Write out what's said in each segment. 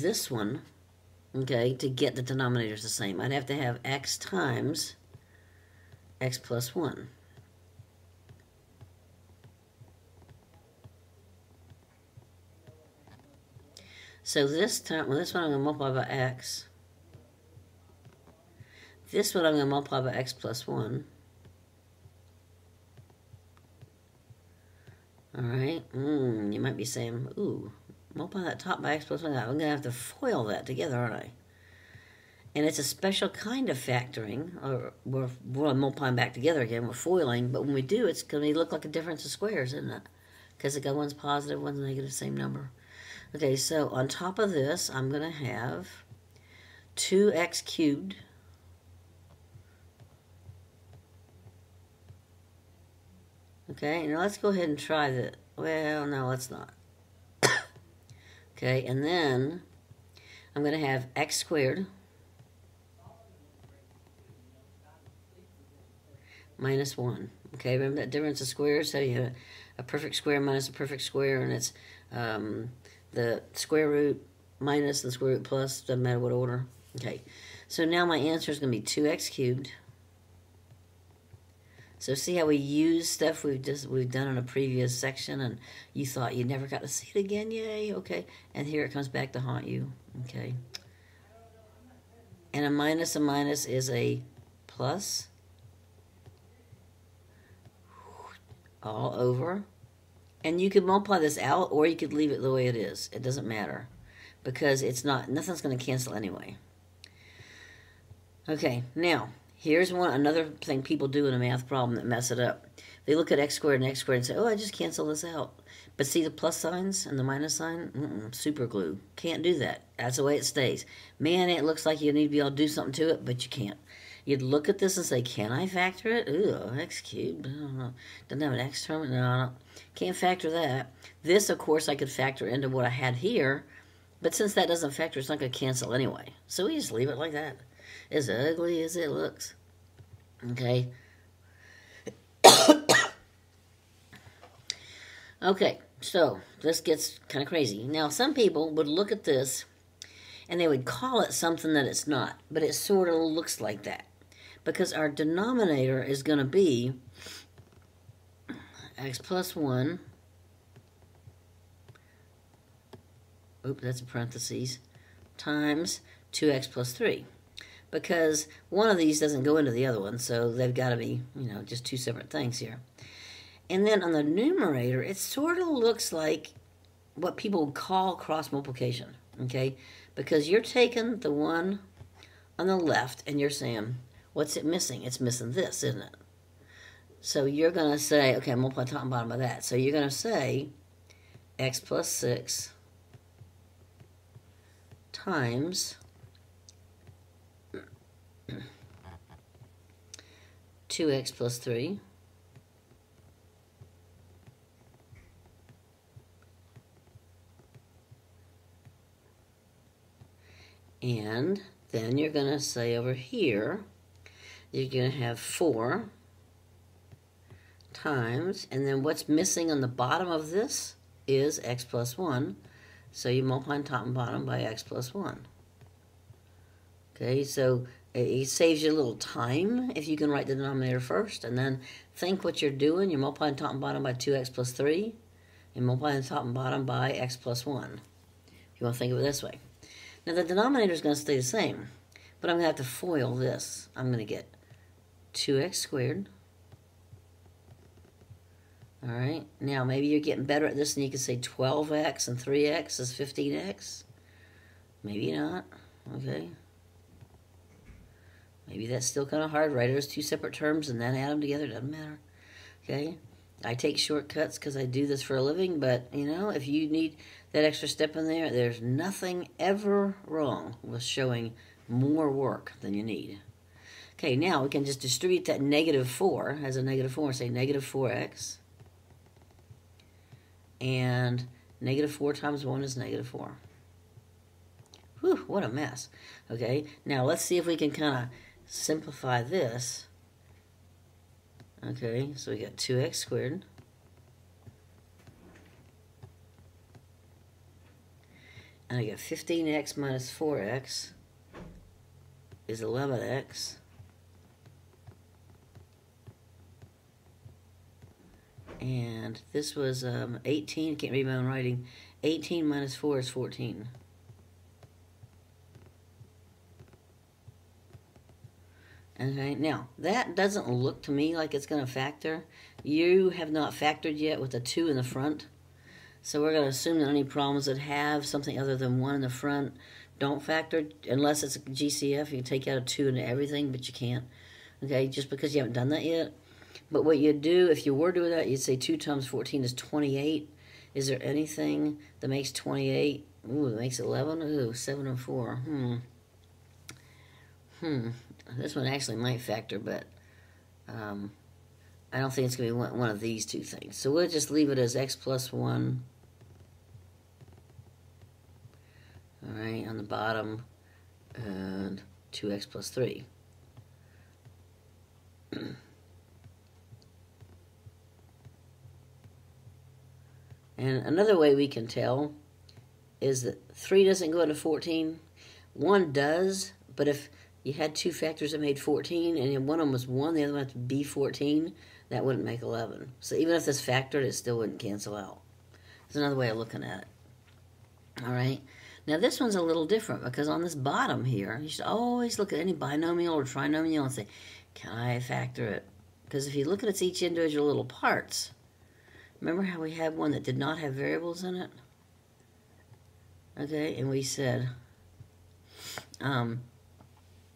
this one, okay, to get the denominators the same. I'd have to have x times x plus 1. So this time, well, this one I'm going to multiply by x. This one I'm going to multiply by x plus 1. All right. You might be saying, ooh, multiply that top by x plus 1. I'm going to have to FOIL that together, aren't I? And it's a special kind of factoring, or we're multiplying back together again, we're foiling, but when we do, it's going to look like a difference of squares, isn't it? Because one's positive, one's negative, same number. Okay, so on top of this, I'm going to have 2x cubed Okay, now let's go ahead and try that. Well, no, let's not. Okay, and then I'm going to have x squared minus 1. Okay, remember that difference of squares? So you have a perfect square minus a perfect square, and it's the square root minus the square root plus, doesn't matter what order. Okay, so now my answer is going to be 2x cubed. So see how we use stuff we've done in a previous section, and you thought you never got to see it again? Yay, okay. And here it comes back to haunt you, okay. And a minus is a plus all over. And you could multiply this out, or you could leave it the way it is. It doesn't matter, because nothing's going to cancel anyway. Okay, now here's another thing people do in a math problem that mess it up. They look at x squared and x squared and say, oh, I just cancel this out. But see the plus signs and the minus sign? Super glue. Can't do that. That's the way it stays. Man, it looks like you need to be able to do something to it, but you can't. You'd look at this and say, can I factor it? Ooh, x cubed. I don't know. Doesn't have an x term? No, can't factor that. This, of course, I could factor into what I had here, but since that doesn't factor, it's not going to cancel anyway. So we just leave it like that. As ugly as it looks. Okay. Okay, so this gets kind of crazy. Now, some people would look at this and they would call it something that it's not, but it sort of looks like that. Because our denominator is going to be x plus 1. Oops, that's a parentheses. Times 2x plus 3. Because one of these doesn't go into the other one, so they've got to be, just two separate things here. And then on the numerator, it sort of looks like what people call cross multiplication, okay? Because you're taking the one on the left and you're saying, what's it missing? It's missing this, isn't it? So you're going to say, okay, multiply top and bottom by that. So you're going to say x plus 6 times 2x plus 3 and then you're going to say over here you're going to have 4 times, and then what's missing on the bottom of this is x plus 1, so you multiply top and bottom by x plus 1. Okay, so it saves you a little time if you can write the denominator first, and then think what you're doing. You're multiplying top and bottom by 2x plus 3, and multiplying top and bottom by x plus 1. If you want to think of it this way. Now the denominator is going to stay the same, but I'm going to have to FOIL this. I'm going to get 2x squared. All right, now maybe you're getting better at this and you can say 12x and 3x is 15x. Maybe not, okay. Maybe that's still kind of hard. Write it as two separate terms and then add them together. Doesn't matter. Okay? I take shortcuts because I do this for a living, but, if you need that extra step in there, there's nothing ever wrong with showing more work than you need. Okay, now we can just distribute that negative 4 as a negative 4. Say negative 4x. And negative 4 times 1 is negative 4. Whew, what a mess. Okay, now let's see if we can kind of simplify this. Okay, so we got 2x squared. And I get 15x minus 4x is 11x. And this was 18, can't read my own writing. 18 minus 4 is 14. Okay, now that doesn't look to me like it's going to factor. You have not factored yet with the 2 in the front. So we're going to assume that any problems that have something other than 1 in the front don't factor. Unless it's a GCF, you can take out a 2 into everything, but you can't. Okay, just because you haven't done that yet. But what you'd do, if you were doing that, you'd say 2 times 14 is 28. Is there anything that makes 28? Ooh, that makes 11? Ooh, 7 and 4. This one actually might factor, but I don't think it's going to be one of these two things. So we'll just leave it as x plus 1. All right, on the bottom, and 2x plus 3. And another way we can tell is that 3 doesn't go into 14. 1 does, but if you had 2 factors that made 14, and one of them was 1, the other one had to be 14, that wouldn't make 11. So even if this factored, it still wouldn't cancel out. It's another way of looking at it. All right. Now this one's a little different because on this bottom here, you should always look at any binomial or trinomial and say, can I factor it? Because if you look at its each individual little parts, remember how we had one that did not have variables in it? Okay, and we said, well,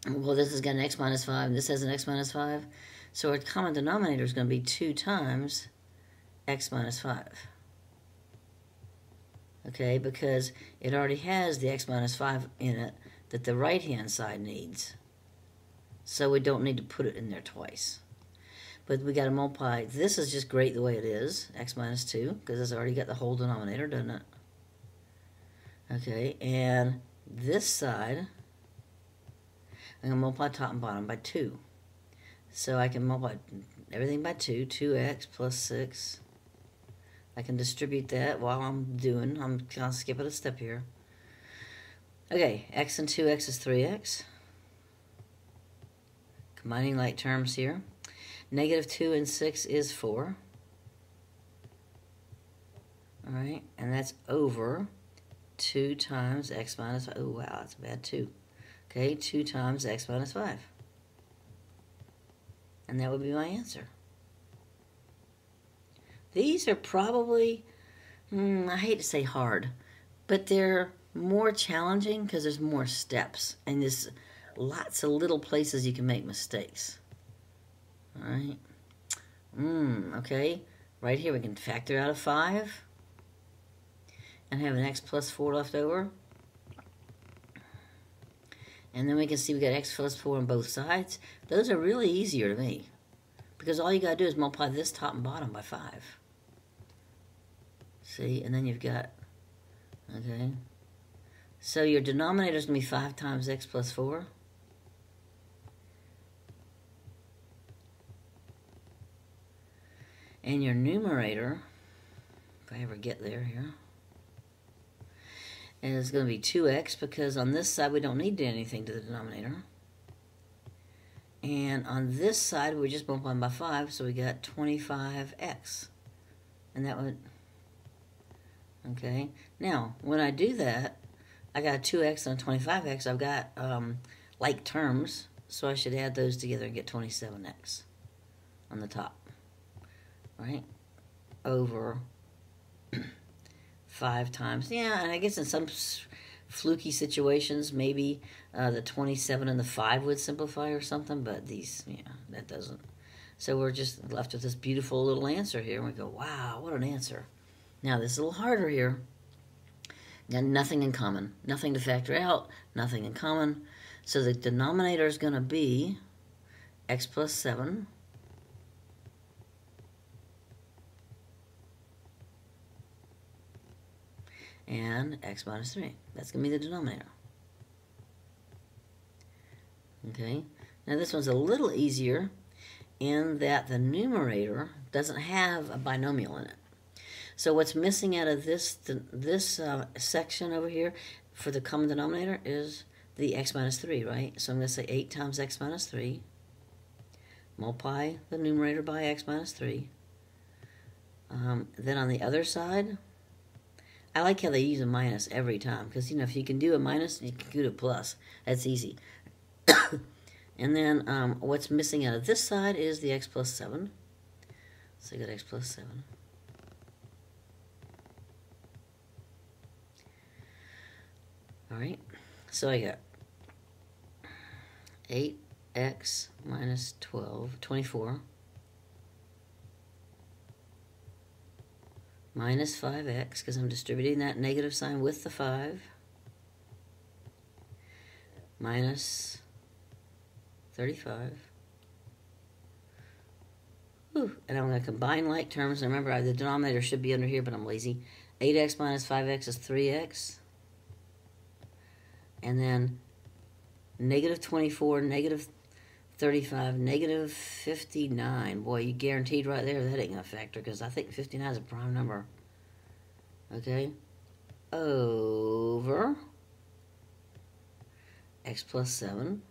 this has got an x minus 5, and this has an x minus 5. So our common denominator is going to be 2 times x minus 5. Okay, because it already has the x minus 5 in it that the right-hand side needs. So we don't need to put it in there twice. But we got to multiply. This is just great the way it is, x minus 2, because it's already got the whole denominator, doesn't it? Okay, and this side, I'm going to multiply top and bottom by 2. So I can multiply everything by 2, 2x plus 6. I can distribute that while I'm going to skip it a step here. Okay, x and 2x is 3x. Combining like terms here. Negative 2 and 6 is 4. All right, and that's over 2 times x minus 5. Oh, wow, that's a bad 2. Okay, 2 times x minus 5. And that would be my answer. These are probably, I hate to say hard, but they're more challenging because there's more steps. And there's lots of little places you can make mistakes. All right. Okay. Right here we can factor out a 5 and have an x plus 4 left over. And then we can see we got x plus 4 on both sides. Those are really easier to me because all you got to do is multiply this top and bottom by 5. See, and then you've got, okay. So your denominator is going to be 5 times x plus 4. And your numerator, if I ever get there here, is going to be 2x because on this side we don't need to do anything to the denominator. And on this side we just multiplying by 5, so we got 25x. And that would, okay. Now, when I do that, I got 2x and 25x. I've got like terms, so I should add those together and get 27x on the top. Right? Over 5 times. Yeah, and I guess in some fluky situations, maybe the 27 and the 5 would simplify or something, but these, yeah, that doesn't. So we're just left with this beautiful little answer here, and we go, wow, what an answer. Now, this is a little harder here. Got nothing in common. Nothing to factor out, nothing in common. So the denominator is going to be x plus 7 and x minus 3. That's going to be the denominator. Okay, now this one's a little easier in that the numerator doesn't have a binomial in it. So what's missing out of this section over here, for the common denominator is the x minus 3, right? So I'm going to say 8 times x minus 3. Multiply the numerator by x minus 3. Then on the other side, I like how they use a minus every time, because, you know, if you can do a minus, you can do a plus. That's easy. And then what's missing out of this side is the x plus 7. So I got x plus 7. All right, so I got 8x minus 24 minus 5x, because I'm distributing that negative sign with the 5, minus 35. Whew. And I'm going to combine like terms. And remember, the denominator should be under here, but I'm lazy. 8x minus 5x is 3x. And then negative 24, negative 35, negative 59. Boy, you guaranteed right there that ain't going to factor, because I think 59 is a prime number. Okay? Over x plus 7.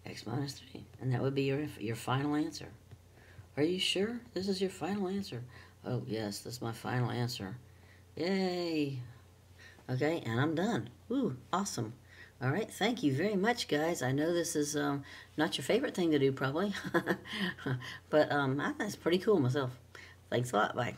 X minus 3. And that would be your final answer. Are you sure this is your final answer? Oh, yes, that's my final answer. Yay! Okay, and I'm done. Woo, awesome. All right, thank you very much, guys. I know this is not your favorite thing to do, probably. But I think it's pretty cool myself. Thanks a lot. Bye.